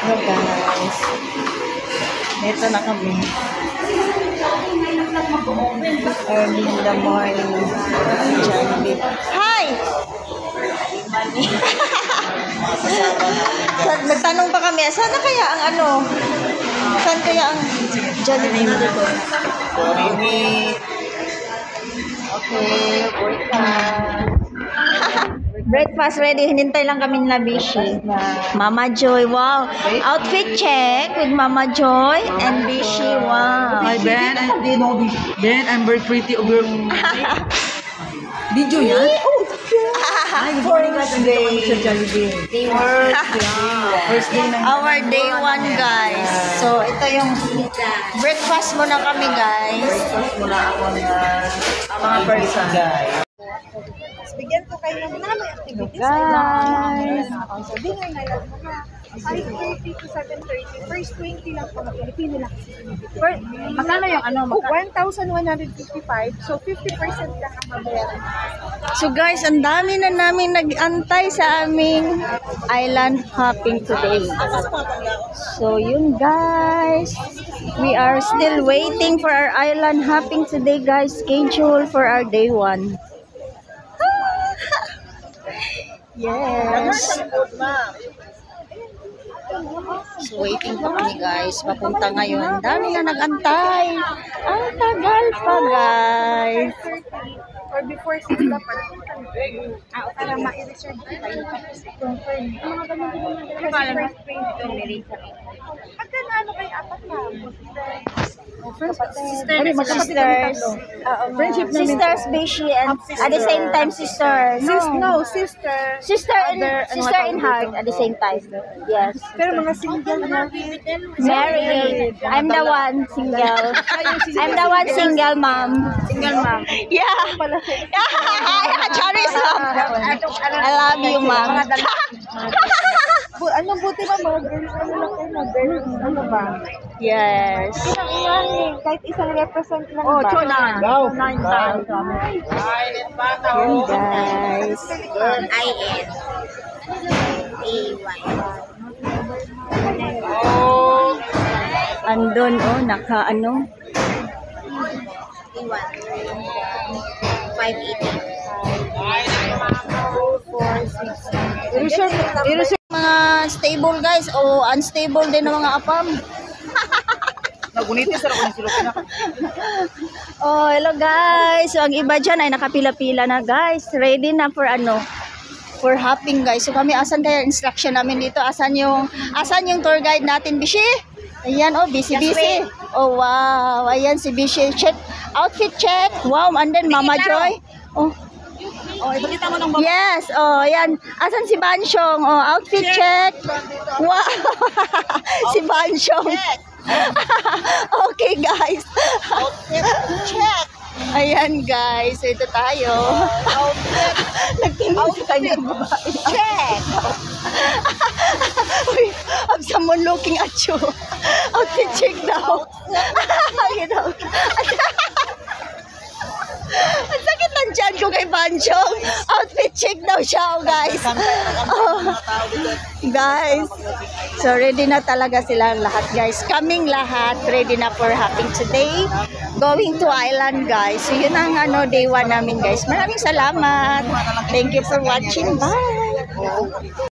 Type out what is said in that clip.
Hello guys. Dito na kami. Early in the morning. Jollibee. Hi! Nagtanong pa kami, saan na kaya ang ano? Saan kaya ang Jollibee dito? Okay, breakfast ready. Hinintay lang kami nila Bishi. Mama Joy, wow. Outfit check with Mama Joy and Bishi, wow. Hi, Ben. Ben, I'm very pretty over video yan? Hi, good morning guys. Andito kami sa Jollibee. First day na. Our day 1 guys. So, ito yung breakfast muna kami guys. Breakfast muna ako na mga person. Bigyan ko kayo ng mga activities. Guys. So, dinner na lang mga 5:30 to 7:30. First 20 lang po na Pilipino lang. Magkano yung ano? 1,155. So, 50% lang ang mabayaran. So guys, ang dami na namin nag-antay sa aming island hopping today. So yun guys. We are still waiting for our island hopping today guys. Schedule for our day 1. Yes. So waiting pa kami guys. Papunta ngayon. Ang dami na nag-antay. Ang tagal pa guys. Or before 6 na para ma-reserve kita yung confirm. Ang mga ganun din naman. First 20 Pagka na ano kayo, apat na. Sisters. Friendship namin. Sisters, Bishi, and at the same time, sister. Sister. Sister in heart at the same time. Yes. Pero mga single na. Married. I'm the one single. I'm the one single mom. Single mom. Yeah. Charis mom. I love you, mom. Anong buti na mga girls? Ano lang kayo na girls? Ano ba? Yes. Kahit isang represent lang Oh, ba? Chonan. Yun, guys. I-N. A-Y. Andun, oh, naka-ano. A-1. 580. Mga stable guys o unstable din ng mga apam. Nagunitis, pero kung sila na. Oh, hello guys. So ang iba dyan ay nakapila-pila na guys. Ready na for ano? For hopping guys. So kami asan kaya instruction namin dito? Asan yung tour guide natin, Bishi? Ayan, oh, busy. Oh, wow. Ayan si Bishi. Check. Outfit check. Wow, and then Mama Joy. Oh, ipakita mo ng yes, oh, ayan. Asan si Bansyong? Oh, outfit check. Wow. Si Bansyong. Okay, guys. outfit check. Ayan, guys. Ito tayo. Outfit Nagtingin sa kanyang babae. check. Uy, have someone looking at you. Outfit check daw. You know. Ang sakit ng tiyan ko kay Bansyong. Outfit check daw siya, oh, guys. Oh, guys. So, ready na talaga silang lahat, guys. Kaming lahat, ready na for hopping today. Going to island, guys. So, yun ang day 1 namin, guys. Maraming salamat. Thank you for watching. Bye.